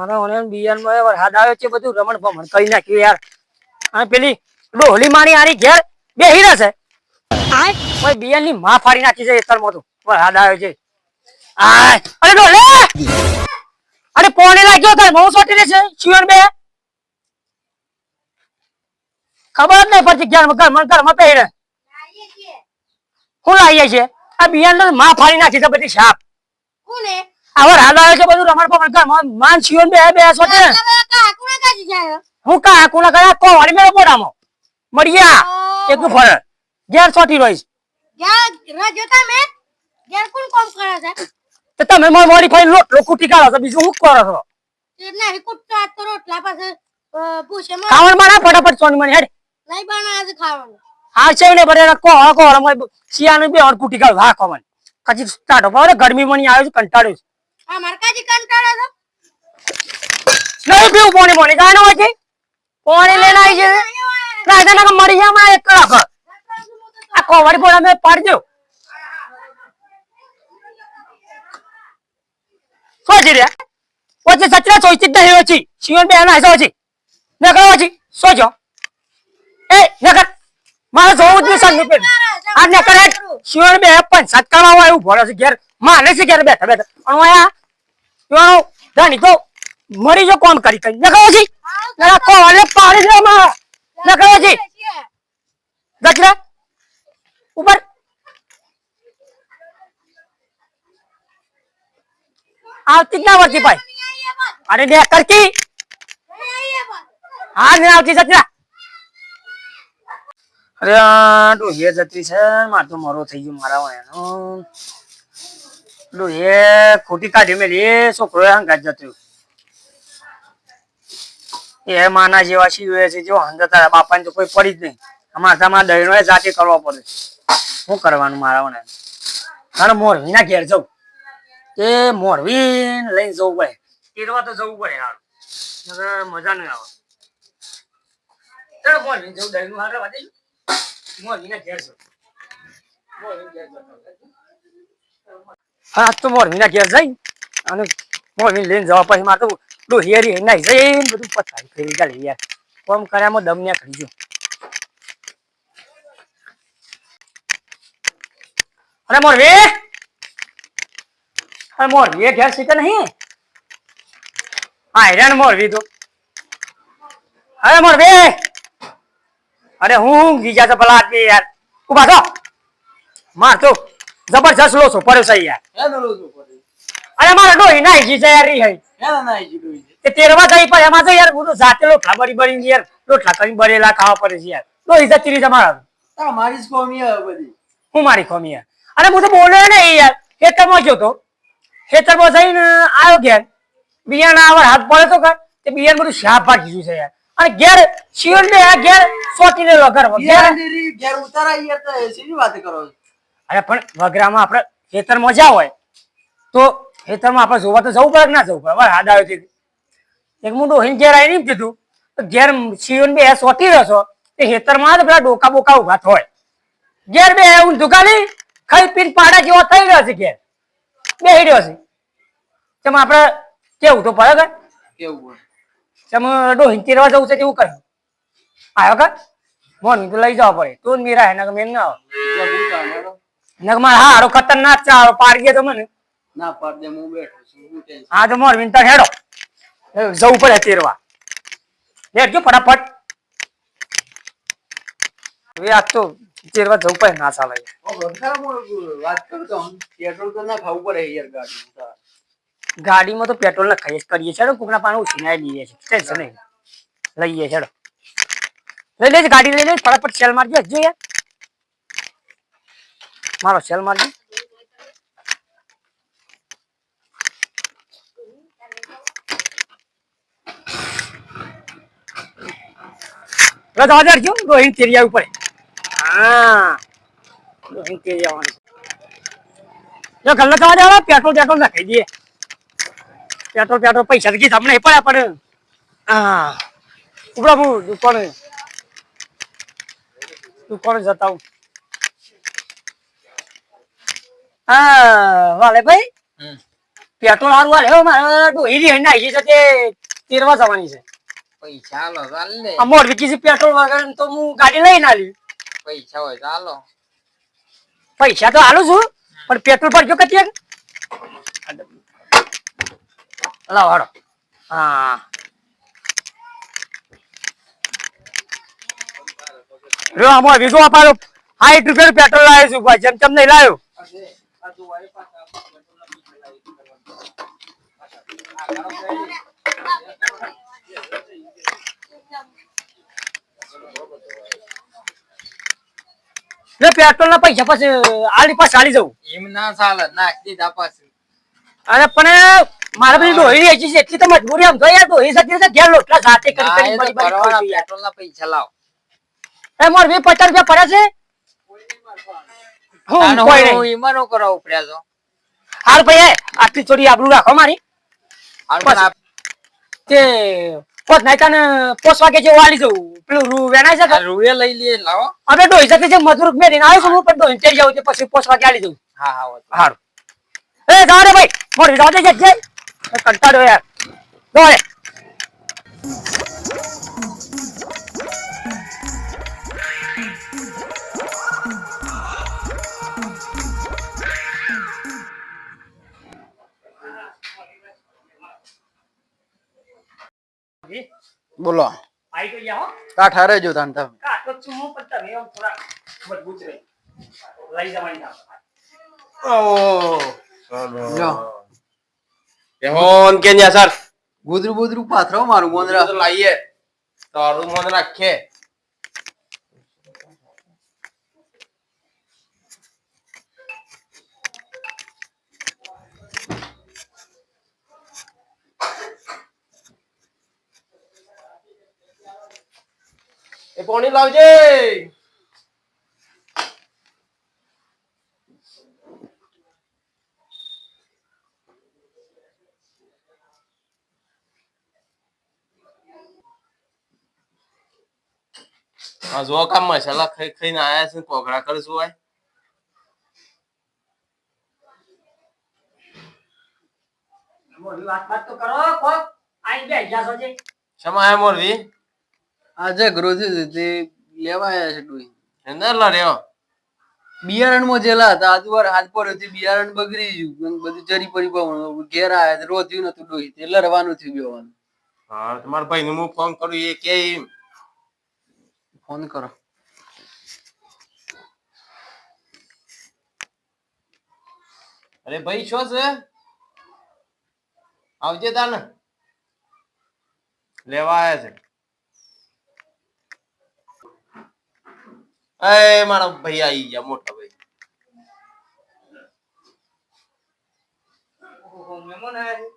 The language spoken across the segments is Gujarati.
મારા ઓને બિયાન માં વરસાદ આવ્યો છે બધું રમણ ભમણ કરી નાખ્યું યાર આ પેલી ડોહલી મારી આરી ઘેર બેહી રહેશે ઓય બિયાન ની માં ફાડી નાખી છે એતર માં તો વરસાદ આવ્યો છે આ અરે ડોલે અરે પોણી લાગ્યો તાર બહુ સોટી રે છે શિવન બે ખબર જ નહીં પડતી ઘરમાં બેહી રહે હું લાવીએ છે આ બિયાન તો માં ફાડી નાખી છે બધી સાપ કોને આवर હાલ આવ્યો છે બધું રમણ પમણ ઘરમાં માન શિવન બે સોટે હું કા કોના કયા કો વાળી મેરો પોડામાં મરિયા એક ફળ ઘેર સોટી રહીશ કોમ કરે છે તો તમે મોડી ફાઈ લોકો ટીકાળો છો બીજું હું કરો છો એટલે કુટ્ટા તો રોટલા પાસે પૂછે માં ખાવણ મારા ફટાફટ સોની મને હેડ નહીં બનાવે છે ખાવાનું હા છે ને બરે કો સિયાનું બે ઓર કુટી કાઢ હા કોમન કજી સ્ટાર્ટ હવે ગરમી મણી આવ્યો છે કંટાળ્યો છે આ મરકાજી કંટાળે છે નહીં પીવું પાણી પાણી કાનો હોય છે પાણી લેના આવી છે રાજાના મરી જા માં એક કલાક આ કોવાડી પોડા મે પાડજો સોજી રે ઓછે સચરા સોઈતી જ નહીં ઓછી શિવન બે ના હશે ઓછી નકર ઓછી સોજો એ નકર મારે જોવું જ નહીં સંગ પે આ નકર શિવન બે પણ સટકાવા હોય એવું ભોળો છે ઘેર માને છે ઘેર બેઠા બેઠા અણવાયા યો ધણી તો મરી જો કોમ કરી કરી નકર ઓછી નકર કોવાલે પાડી દે માં નકર ઓછી ગચરા ઉપર આવતી ના વર્તી ભાઈ અરે દે કરકી હા ને આવતી સચરા અરે તો હે જતી છે માર તો મરો થઈ ગયો મારા વાયનો લો હે ખોટી કાઢી મેલી છોકરો હંગાત જતો એ માના જેવા શીવે છે જો હંગા તારા બાપાને તો કોઈ પડી જ નહીં અમાર તમારા દહીનો જાતે કરવો પડે શું કરવાનું મારા વાને તારે મોરવીના ઘેર જવું એ મોરવી લઈને જવું પડે તેરવા તો જવું પડે યાર મજા નહીં આવે ચાલો મોરવી જવું દહીનું હારે વાજે મોરવીના ઘેર જવું હા તો મોરવીના ઘેર જઈ અને મોરવી લઈને જવા પછી મારે તો ડોહિયારી નાઈ જઈને બધું પથારી ફેરી ગાલી યાર કોમ કર્યામાં દમ ને કરી ગયો અરે મોરવી અરે મોરવી એ ઘેર સીતે નહીં હા હેરાન મોરવી તો અરે મોરવી અરે હું ગીજા તો ભલા આદમી યાર ઉભા થો માર તો જબરજસ્ત લોસો પડ્યો છે યાર અરે મારા ડોહી નાઈ જી યાર રી હઈ તે તેરવા જઈ પણ એમાં તો યાર હું તો જાતે લોટલા બળી યાર લોટલા કરી બળેલા ખાવા પડે છે યાર ડોહી જતી રહી તમારા મારી જ કોમી આવે બધી હું મારી ખોમી યાર અરે હું તો બોલ્યો ને યાર ખેતરમાં ગયો તો ખેતરમાં જઈને આવ્યો ઘેર બિયાના આવર હાથ પડે તો કર તે બિયાન બધું શાપ ભાગી ગયું છે યાર અને ઘેર શિવન ને આ ઘેર સોટી લેલો ઘર ઘેર ઉતારા યાર તો સીધી વાત કરો અરે પણ વગરામાં આપણે ખેતરમાં જા હોય તો ખેતરમાં આપણે જોવા તો જવું પડે કે ના જવું પડે હાથ આવ્યો છે એક હું ડોહીને ઘેર આવીને એમ કીધું ઘેર શિવન બે સોટી રહ્યો છો તે ખેતરમાં તો પેલા ડોકા બોકા ઉભા હોય ઘેર બે હું દુકાની ખાઈ પીને પાડા જેવો થઈ રહ્યો છે ઘેર બેહી રહ્યો છે તેમ આપણે કેવું તો પડે કેવું તેમ ડોહીને તેરવા જવું છે તેવું કર્યું આવ્યો કર મોન તો લઈ જવા પડે તું મીરા હે નક મેન ના આવે નક મારે હારો ખતરનાક ચારો પાડી ગયો તો મને ના પાડ દે હું બેઠો છું હા તો મોર વિનતા હેડો જવું પડે તેરવા લેટજો ફટાફટ હવે આજ તો તેરવા જવું પડે ના ચાલે વાત કરું તો પેટ્રોલ તો ના ખાવું પડે યાર ગાડીમાં તો પેટ્રોલ ના ખાઈ કરીએ છે કોકના પાણી ઉછીનાઈ લઈએ છે ટેન્શન નહીં લઈએ છે લઈ લેજે ગાડી લઈ લે ફટાફટ સેલ મારજો હજુ યાર મારો સેલ મારજો રજા જો રોહિણ તેરિયા ઉપર હા રોહિણ તેરિયા જો ગલ્લા થવા દેવા પેટ્રોલ નાખી દઈએ પેટ્રોલ પૈસા કી તમને પડ્યા પડે હા ઉપરા હું દુકાને જતા હું હા વાલે ભાઈ પેટ્રોલ હારું હાલે હો મારે ડોહી લઈને આવી છે તે તેરવા જવાની છે પૈસા આલો ચાલ ને આ મોર વિકી પેટ્રોલ વગર તો હું ગાડી લઈને આલી પૈસા હોય ચાલો પૈસા તો હાલું છું પણ પેટ્રોલ પર જો કતી લાવો હાડો હા રો આમાં વિગો અપાલો 60 રૂપિયા પેટ્રોલ લાવ્યો છું ભાઈ જેમ તેમ નહીં લાવ્યો પેટ્રોલ ના પૈસા પછી આલી પાસે આલી જવું એમ ના ચાલે નાખી દીધા પાછું અરે પણ મારે બધી ડોહી રહી છે એટલી તો મજબૂરી આમ તો યાર ડોહી સાથે ઘેર લોટલા જાતે કરી કરી બળી બળી ખાઉં છું યાર. પેટ્રોલ ના પૈસા લાવ એ મોર 50 રૂપિયા પડ્યા છે હું કોઈ નહીં એમાં નો કરાવ ઉપડ્યા છો હાલ ભાઈ આટલી થોડી આબરૂ રાખો મારી હાલ પણ આપ તે પોત નાઈ તને 5 વાગે જેવું આલી જવું પેલું રૂ વેનાય છે આ રૂએ લઈ લઈએ લાવો હવે ડોહી સાથે જે મજૂર મેરીને આવ્યો છું હું પણ ડોહી ચડી જાઉં તે પછી 5 વાગે આલી જવું હા હા હોત. હારું એ જાવ રે ભાઈ મોર જાવ દે જજે કંટાળો યાર દોડે બોલો આઈ તો જાઓ કાઠા રહેજો તાન તમે કાટો છું હું પણ તમે આમ થોડા મજબૂત રહે લઈ જવાની ના જો એહોન કે ન્યા સર ગુદરું બુદરું પાથરો મારું મોંદરા તો લાઈએ તારું મન રાખે એ પાણી લાવજે આ જો કામ મસાલા ખાઈ ખાઈને આયા છે કોગળા કરશું હોય મોરી વાત તો કરો કોક આઈ બે ગયા છો જે શમા આયા મોરવી આજે ગ્રોથ તે લેવા આવ્યા છે ડોઈ અંદર લડ્યો બિયારણ માં જેલા હતા આજુવાર હાથ પર હતી બિયારણ બગડી ગયું બધું જરી પડી પાવણ ઘેર આયા રોધ્યું નતું ડોઈ તે લડવાનું થયું બેવાનું હા તમારા ભાઈ ને હું ફોન કરું એ કે ફોન કરો અરે ભાઈ શું છે આવજે તાને લેવા આયા છે એ મારા ભાઈ આવી ગયા મોટા ભાઈ ઓહો મહેમાન આયા છે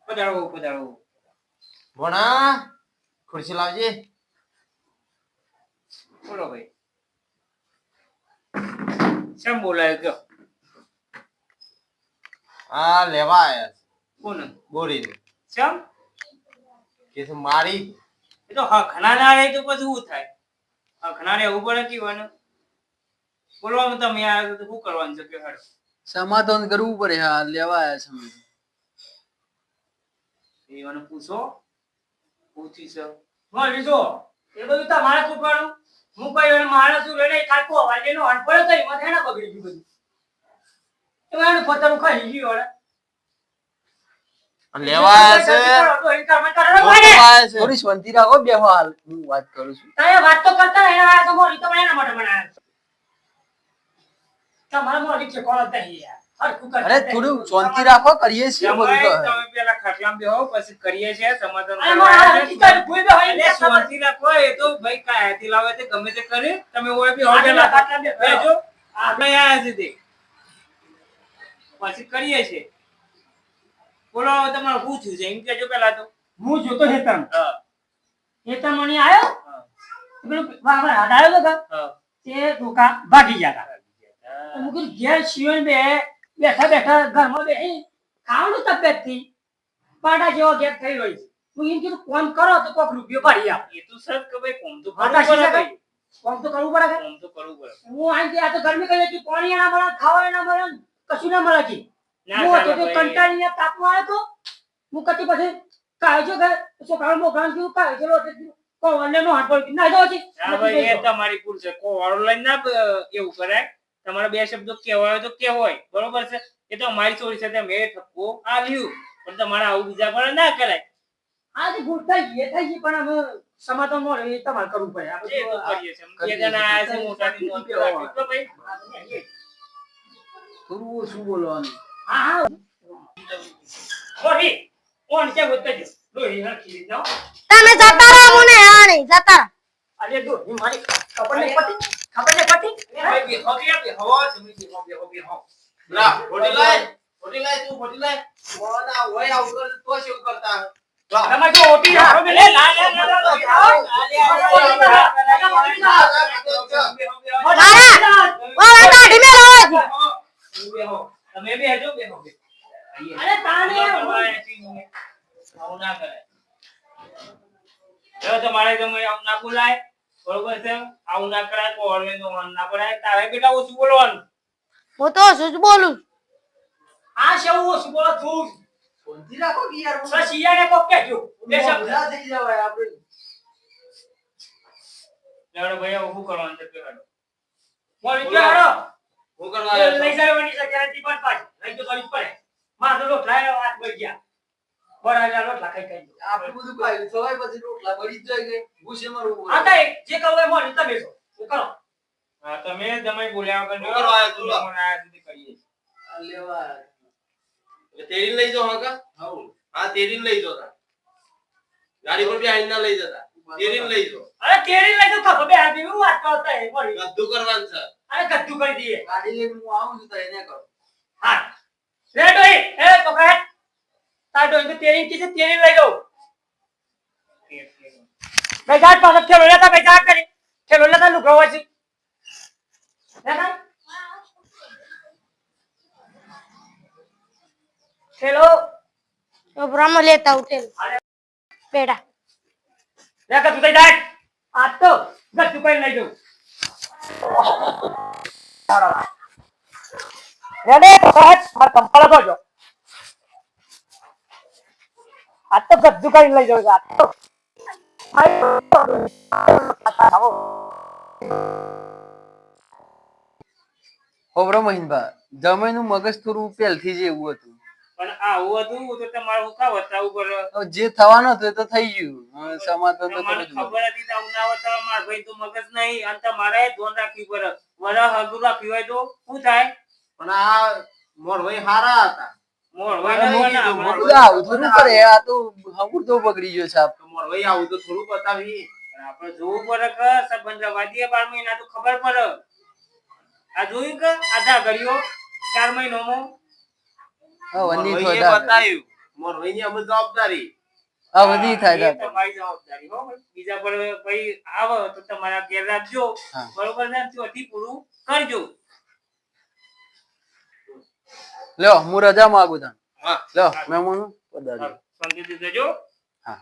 પધારો પધારો ભણા ખુરશી લાવજે બોલો ભાઈ શેમ બોલાય કયો આ લેવા આયા છે કોણ બોરી શેમ કે છે મારી એ તો હખના ના રહે તો પછી શું થાય હખના રહેવું પડે કેવાનું બોલવામાં તમે આવ્યા તો શું કરવાનું છે કે હાડો સમાધાન કરવું પડે હા લેવા આવ્યા છે એવાનું પૂછો પૂછી છે હા લીધો એ બધું તમારે શું કરવાનું હું કઈ માણસ શું લઈને થાકો વાજેનો અનપડો તો એમાં થઈને બગડી ગયું બધું એમાં પોતાનું ખાઈ ગયું આ લેવા આયા છે મોટા આયા છે થોડી શાંતિ રાખો બેહો હાલ હું વાત કરું છું વાત તો કરતા એના આ તો મોરી તો એના માટે બનાવ્યા તમારા મોરી છે કોણ હતા યાર હરખું કરતા અરે થોડું શાંતિ રાખો કરીએ છીએ બધું તો તમે પેલા ખાટલામાં બેહો પછી કરીએ છીએ સમાધાન અરે મારા હકીકત ભૂલ બે હોય એટલે શાંતિ રાખો એ તો ભાઈ કાયાથી લાવે તે ગમે તે કરે તમે ઓય બી હોટલ બેજો આપણે આયા છે તે પછી કરીએ છીએ બોલો તમારે શું થયું છે એમ કેજો પેલા તો હું જોતો હેતમ હા હેતમ મણી આયો પેલું વાવા હડાયો તો કા હા તે દુકા ભાગી ગયા તા હું કીધું ઘેર શિવન બે બેઠા બેઠા ઘરમાં બેહી ખાવાનું તબિયત થી પાડા જેવો ગેપ થઈ ગઈ હું એમ કીધું કોમ કરો તો કોક રૂપિયો પાડી આપ એ તો સર કે ભાઈ કોમ તો હા, કરવું પડે કાશી ભાઈ. કોમ તો કરવું પડે કે કોમ તો કરવું પડે હું આઈ ગયા તો ગરમી કઈ હતી પાણી ના મળે ખાવા ના મળે કશું ના મળે કી ના હું ચાલે તો ભાઈ. કંટાળીને તાપમાં આવ્યો તો હું કતી પછી કાઢજો કે છોકરાઓ મોકલાન કીધું કાઢજો કો વનને નો હાથ પડી ના જાવ છે હા ભાઈ, એ તમારી ભૂલ છે. કોવાળો લઈને ના એવું કરાય. તમારા બે શબ્દો કહેવાય તો કહેવાય, બરોબર છે? એ તો અમારી ચોરી છે, મેં ઠપકો આલ્યું, પણ તમારે આવું બીજા પર ના કરાય. આજે ભૂલ થઈ ગઈ પણ અમે સમાધાન નો રહે તમારે કરવું પડે એ તો કરીએ છીએ. બે જણા આયા છે, મોટાની નોંધ તો રાખી દો ભાઈ. થોડું ઓછું બોલવાનું. હા હા ઓરી ઓન કે હોતે જો લોહી હરખી રીતના તમે જતા રહો મને આણી જતા રહો. અરે દો ની મારી ખબર ને પતિ એ ભાઈ, બેહો કે બેહો, તમે બેહો. લા રોટી લાય તું રોટી લાય બોના હોય આવું તો શું કરતા લા તમે જો ઓટી રાખો બે લે, લા, લા, લા, લા, મારા ઓ આ કાઢી મે રહો છે. બેહો. તમે બેહજો, બેહો. અરે તાને આવું ના કરાય. જો તમારે તમે આવું ના બોલાય, બરોબર છે? આવું ના કરાય, કોવાળો નો વાન ના કરાય. તારે બેટા ઓછું બોલવાનું. હું તો શું જ બોલું. આ શેવું શું બોલો તું શાંતિ રાખો કે યાર. સસિયાને કોક કેજો બે શબ્દ મોઢા થઈ જવાય આપણે. લેવડો ભાઈ, આવું શું કરવાનું છે તે કરો. બોલ કે હારો હું કરવા આવ્યો લઈ જવાની છે ગેરંટી પણ પાછી લઈ તો જવી પડે માં તો લોટલા વાત બળી ગયા બરાબર લોટલા ખાઈ ખાઈ આટલું બધું ખાઈ સવાય પછી રોટલા બળી જ જાય કે ભૂસે મરવું આ તો જે કહું એ મોની તમે છો એ કરો હા, તમે તમે બોલ્યા વગર શું કરવા આવ્યો તું? મને આયા સુધી કરીએ છીએ. લેવા તેરી લઈ જાઓ હા કા હા તેરી લઈ જાઓ તા. ગાડી પર બી આઈને ના લઈ જતા તેરી લઈ જાઓ અરે તેરી લઈ તો ખબર બે આદમી હું વાત કરતા હે મોની બધું કરવાનું છે અરે ગદ્દુ કરી દઈએ ગાડી લઈને હું આવું છું તો એને કરો. હા રે ડોઈ એ તો કહે તાર ડોઈ તો તેરી કીધું તેરી લઈ જાઓ બે જાત પાછો ખેલો લેતા બે જાત કરી ખેલો લેતા લુકરો વાસી લેતા ખેલો તો બ્રહ્મ લેતા ઉઠે બેટા. લે કે તું તો જાય આ તો ગદ્દુ કરી લઈ જાઉં રેડે તો કહે માર કંપળ કરજો આ તો ગદ્દુ કરી લઈ જાઉં આ તો હોબરો મહિનભા જમાઈનું મગજ થોડું પહેલથી જ એવું હતું. પણ આવું હતું તો તમારે હું કા બતાવવું પડે? હવે જે થવાનું હતું એ તો થઈ ગયું. હવે સમાધાન તો મને કરવું જ ખબર હતી કે આવું ના બતાવવા, મારા ભાઈ તો મગજ નહીં, અને તમારે ધ્યાન રાખવું પડે. વરા હગું રાખ્યું હોય તો શું થાય? પણ આ મોર ભાઈ હારા હતા મોર પડે. હોય ને બધું આવું થોડું કરે આ તો હમુર તો બગડી ગયો છે આપ. મોર ભાઈ આવું તો થોડું બતાવી આપણે જોવું પડે કે સંબંધ રવા દઈએ 12 મહિના તો ખબર પડે. આ જોયું કે આધા ઘડીઓ 4 મહિનામાં હા વધી મોર ભાઈએ થોડા બતાવ્યું મોર ભાઈની અમે જવાબદારી હા વધી એ થાય તમારી જવાબદારી હો ભાઈ. બીજા પર ભાઈ આવે તો તમારા ઘેર રાખજો, હા. બરોબર ને? ત્યાંથી પૂરું કરજો. લ્યો હું રજા માંગુ તને હા લ્યો મહેમાનો પધાર્યો. શાંતિથી જજો. હા